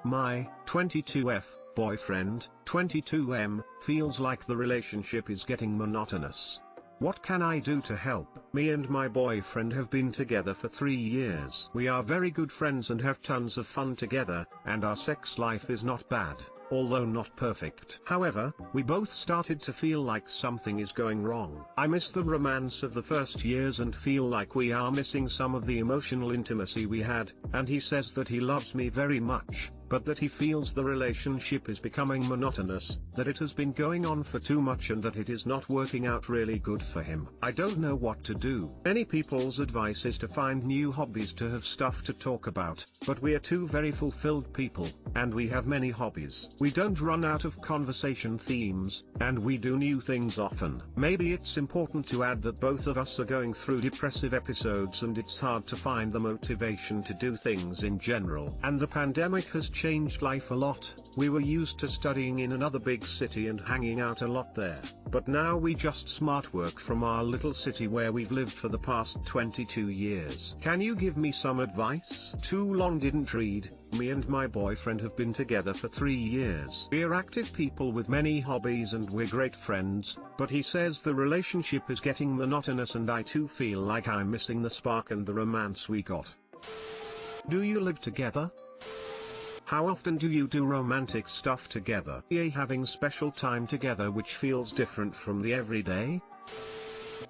My 22F boyfriend, 22M, feels like the relationship is getting monotonous. What can I do to help? Me and my boyfriend have been together for 3 years. We are very good friends and have tons of fun together, and our sex life is not bad, although not perfect. However, we both started to feel like something is going wrong. I miss the romance of the first years and feel like we are missing some of the emotional intimacy we had, and he says that he loves me very much, but that he feels the relationship is becoming monotonous, that it has been going on for too much and that it is not working out really good for him. I don't know what to do. Many people's advice is to find new hobbies to have stuff to talk about, but we are two very fulfilled people, and we have many hobbies. We don't run out of conversation themes, and we do new things often. Maybe it's important to add that both of us are going through depressive episodes and it's hard to find the motivation to do things in general. And the pandemic has changed life a lot. We were used to studying in another big city and hanging out a lot there, but now we just smart work from our little city where we've lived for the past 22 years. Can you give me some advice? Too long didn't read. Me and my boyfriend have been together for 3 years. We're active people with many hobbies and we're great friends, but he says the relationship is getting monotonous and I too feel like I'm missing the spark and the romance we got. Do you live together? How often do you do romantic stuff together? Are you having special time together which feels different from the everyday?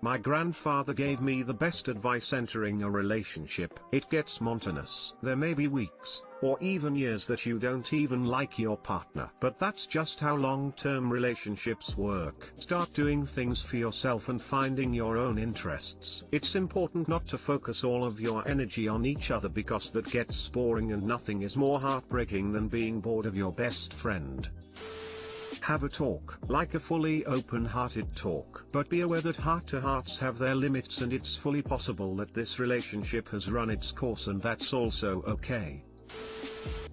My grandfather gave me the best advice entering a relationship. It gets monotonous. There may be weeks, or even years that you don't even like your partner. But that's just how long-term relationships work. Start doing things for yourself and finding your own interests. It's important not to focus all of your energy on each other because that gets boring and nothing is more heartbreaking than being bored of your best friend. Have a talk, like a fully open-hearted talk. But be aware that heart-to-hearts have their limits and it's fully possible that this relationship has run its course and that's also okay.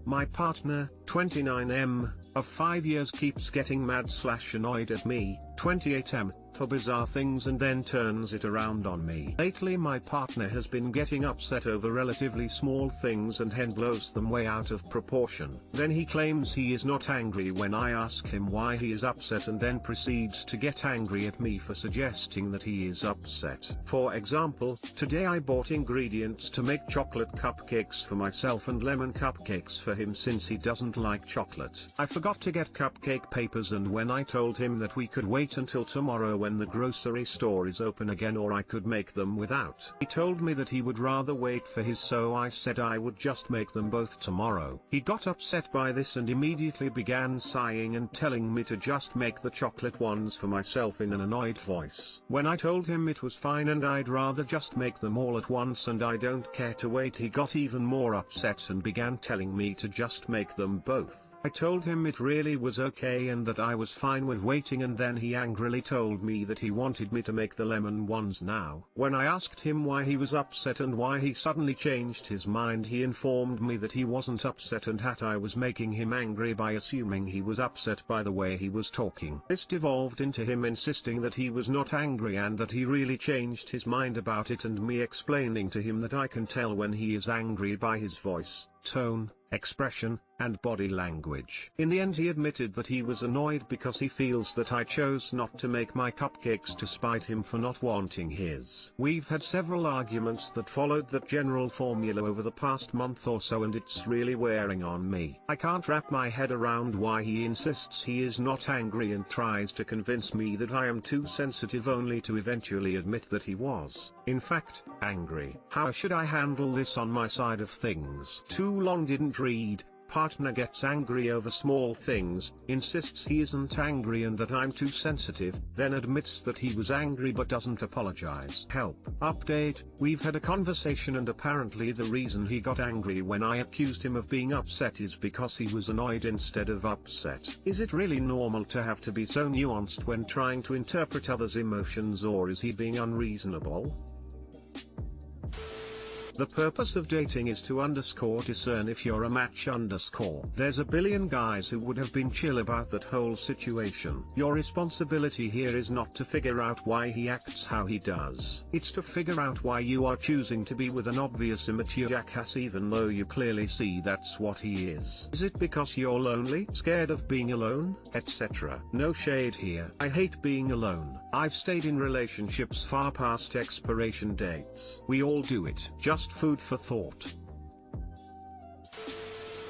My partner, 29M, of 5 years keeps getting mad/annoyed at me, 28M, for bizarre things and then turns it around on me. Lately my partner has been getting upset over relatively small things and then blows them way out of proportion. Then he claims he is not angry when I ask him why he is upset and then proceeds to get angry at me for suggesting that he is upset. For example, today I bought ingredients to make chocolate cupcakes for myself and lemon cupcakes for him since he doesn't like chocolate. I forgot to get cupcake papers and when I told him that we could wait until tomorrow when the grocery store is open again or I could make them without. He told me that he would rather wait for his, so I said I would just make them both tomorrow. He got upset by this and immediately began sighing and telling me to just make the chocolate ones for myself in an annoyed voice. When I told him it was fine and I'd rather just make them all at once and I don't care to wait, he got even more upset and began telling me to just make them both. I told him it really was okay and that I was fine with waiting, and then he angrily told me that he wanted me to make the lemon ones now. When I asked him why he was upset and why he suddenly changed his mind, he informed me that he wasn't upset and that I was making him angry by assuming he was upset by the way he was talking. This devolved into him insisting that he was not angry and that he really changed his mind about it, and me explaining to him that I can tell when he is angry by his voice, tone, expression, and body language. In the end he admitted that he was annoyed because he feels that I chose not to make my cupcakes to spite him for not wanting his. We've had several arguments that followed that general formula over the past month or so and it's really wearing on me. I can't wrap my head around why he insists he is not angry and tries to convince me that I am too sensitive only to eventually admit that he was, in fact, angry. How should I handle this on my side of things? Too long didn't read. Partner gets angry over small things, insists he isn't angry and that I'm too sensitive, then admits that he was angry but doesn't apologize. Help. Update, we've had a conversation and apparently the reason he got angry when I accused him of being upset is because he was annoyed instead of upset. Is it really normal to have to be so nuanced when trying to interpret others' emotions, or is he being unreasonable? The purpose of dating is to _discern if you're a match _. There's a billion guys who would have been chill about that whole situation. Your responsibility here is not to figure out why he acts how he does. It's to figure out why you are choosing to be with an obvious immature jackass even though you clearly see that's what he is. Is it because you're lonely, scared of being alone, etc.? No shade here. I hate being alone. I've stayed in relationships far past expiration dates. We all do it. Just food for thought.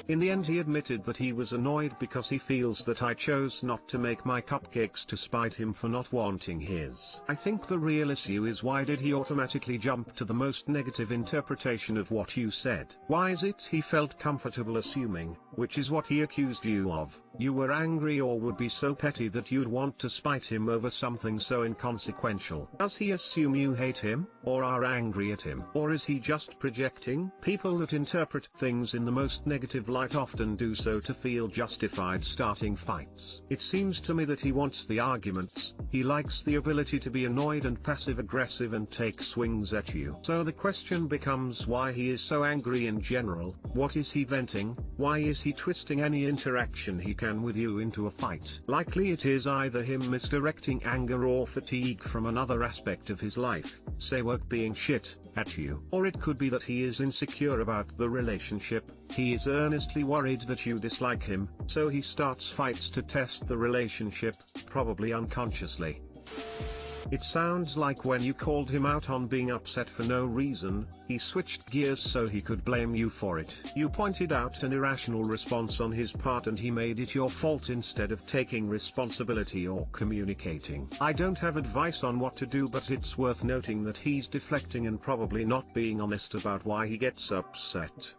In the end he admitted that he was annoyed because he feels that I chose not to make my cupcakes to spite him for not wanting his. I think the real issue is why did he automatically jump to the most negative interpretation of what you said? Why is it he felt comfortable assuming, which is what he accused you of, you were angry or would be so petty that you'd want to spite him over something so inconsequential? Does he assume you hate him, or are angry at him? Or is he just projecting? People that interpret things in the most negative light often do so to feel justified starting fights. It seems to me that he wants the arguments, he likes the ability to be annoyed and passive-aggressive and take swings at you. So the question becomes why he is so angry in general, what is he venting, why is he twisting any interaction he can with you into a fight? Likely it is either him misdirecting anger or fatigue from another aspect of his life, say work being shit, at you. Or it could be that he is insecure about the relationship, he is earnestly worried that you dislike him, so he starts fights to test the relationship, probably unconsciously. It sounds like when you called him out on being upset for no reason, he switched gears so he could blame you for it. You pointed out an irrational response on his part and he made it your fault instead of taking responsibility or communicating. I don't have advice on what to do, but it's worth noting that he's deflecting and probably not being honest about why he gets upset.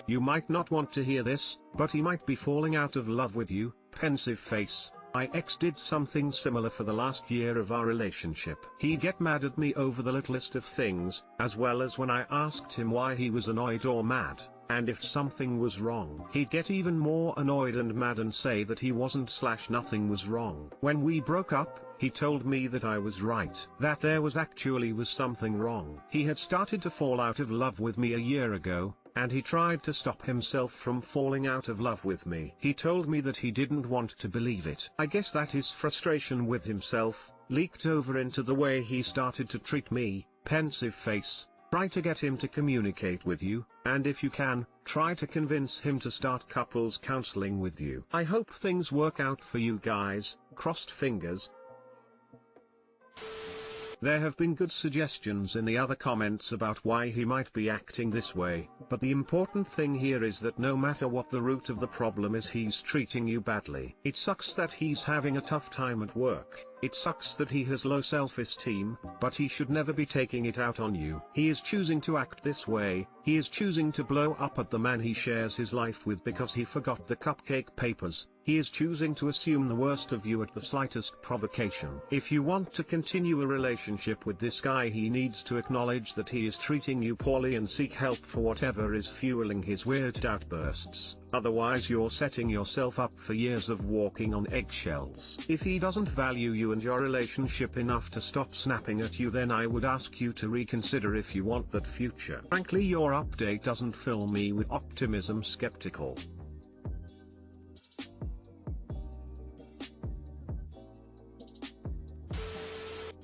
You might not want to hear this, but he might be falling out of love with you, pensive face. My ex did something similar for the last year of our relationship. He'd get mad at me over the littlest of things, as well as when I asked him why he was annoyed or mad, and if something was wrong. He'd get even more annoyed and mad and say that he wasn't/nothing was wrong. When we broke up, he told me that I was right, that there was something wrong. He had started to fall out of love with me a year ago, and he tried to stop himself from falling out of love with me. He told me that he didn't want to believe it. I guess that his frustration with himself leaked over into the way he started to treat me, pensive face. Try to get him to communicate with you, and if you can, try to convince him to start couples counseling with you. I hope things work out for you guys, crossed fingers. There have been good suggestions in the other comments about why he might be acting this way, but the important thing here is that no matter what the root of the problem is, he's treating you badly. It sucks that he's having a tough time at work. It sucks that he has low self-esteem, but he should never be taking it out on you. He is choosing to act this way, he is choosing to blow up at the man he shares his life with because he forgot the cupcake papers. He is choosing to assume the worst of you at the slightest provocation. If you want to continue a relationship with this guy, he needs to acknowledge that he is treating you poorly and seek help for whatever is fueling his weird outbursts. Otherwise you're setting yourself up for years of walking on eggshells. If he doesn't value you and your relationship enough to stop snapping at you, then I would ask you to reconsider if you want that future. Frankly, your update doesn't fill me with optimism. Skeptical.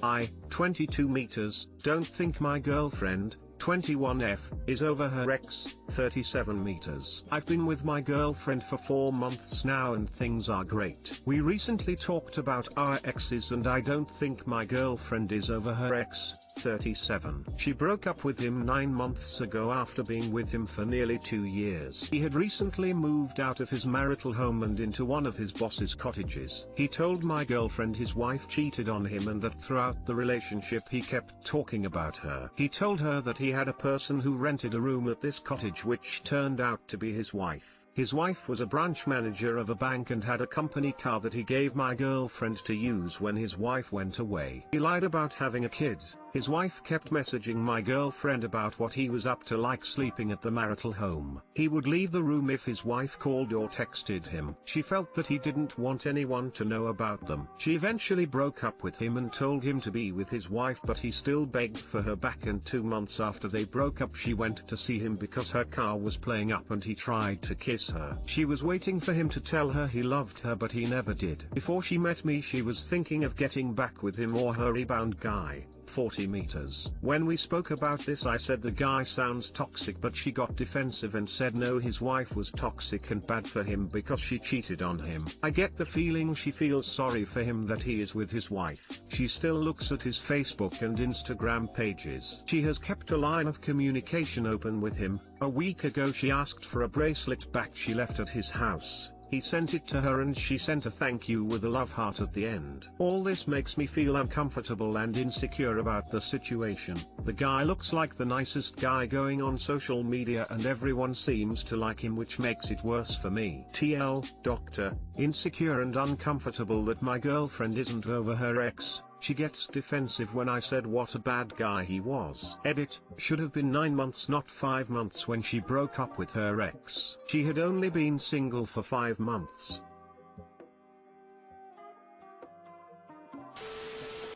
I, 22 meters, don't think my girlfriend, 21F, is over her ex, 37 meters. I've been with my girlfriend for 4 months now and things are great. We recently talked about our exes and I don't think my girlfriend is over her ex, 37. She broke up with him 9 months ago after being with him for nearly 2 years. He had recently moved out of his marital home and into one of his boss's cottages. He told my girlfriend his wife cheated on him and that throughout the relationship he kept talking about her. He told her that he had a person who rented a room at this cottage which turned out to be his wife. His wife was a branch manager of a bank and had a company car that he gave my girlfriend to use when his wife went away. He lied about having a kid. His wife kept messaging my girlfriend about what he was up to, like sleeping at the marital home. He would leave the room if his wife called or texted him. She felt that he didn't want anyone to know about them. She eventually broke up with him and told him to be with his wife, but he still begged for her back, and 2 months after they broke up she went to see him because her car was playing up and he tried to kiss her. She was waiting for him to tell her he loved her, but he never did. Before she met me she was thinking of getting back with him or her rebound guy. 40 meters. When we spoke about this I said the guy sounds toxic, but she got defensive and said no, his wife was toxic and bad for him because she cheated on him. I get the feeling she feels sorry for him that he is with his wife. She still looks at his Facebook and Instagram pages. She has kept a line of communication open with him. A week ago she asked for a bracelet back she left at his house. He sent it to her and she sent a thank you with a love heart at the end. All this makes me feel uncomfortable and insecure about the situation. The guy looks like the nicest guy going on social media and everyone seems to like him, which makes it worse for me. TL, doctor, insecure and uncomfortable that my girlfriend isn't over her ex. She gets defensive when I said what a bad guy he was. Edit, should have been 9 months not 5 months when she broke up with her ex. She had only been single for 5 months.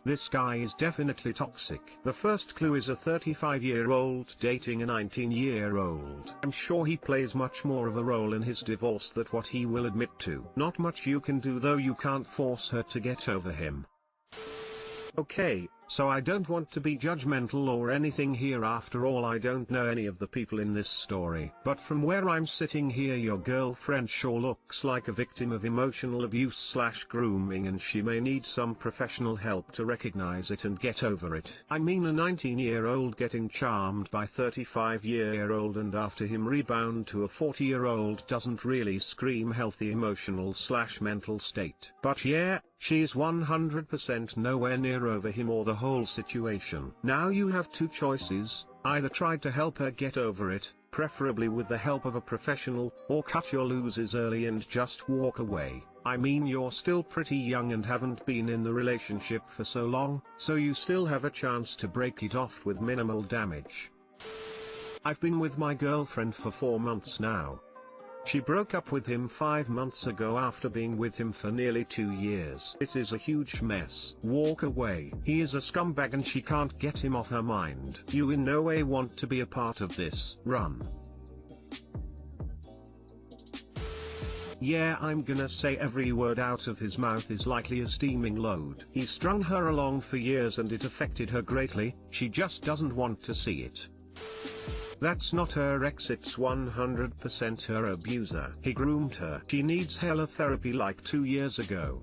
This guy is definitely toxic. The first clue is a 35-year-old dating a 19-year-old. I'm sure he plays much more of a role in his divorce than what he will admit to. Not much you can do though, you can't force her to get over him. Okay, so I don't want to be judgmental or anything here, after all I don't know any of the people in this story. But from where I'm sitting here, your girlfriend sure looks like a victim of emotional abuse/grooming, and she may need some professional help to recognize it and get over it. I mean, a 19-year-old getting charmed by 35-year-old and after him rebound to a 40-year-old doesn't really scream healthy emotional/mental state. But yeah, she's 100% nowhere near over him or the whole situation. Now you have two choices: either try to help her get over it, preferably with the help of a professional, or cut your losses early and just walk away. I mean, you're still pretty young and haven't been in the relationship for so long, so you still have a chance to break it off with minimal damage. I've been with my girlfriend for 4 months now. She broke up with him 5 months ago after being with him for nearly 2 years. This is a huge mess. Walk away. He is a scumbag and she can't get him off her mind. You in no way want to be a part of this. Run. Yeah, I'm gonna say every word out of his mouth is likely a steaming load. He strung her along for years and it affected her greatly. She just doesn't want to see it. That's not her ex, it's 100% her abuser. He groomed her. She needs hella therapy like 2 years ago.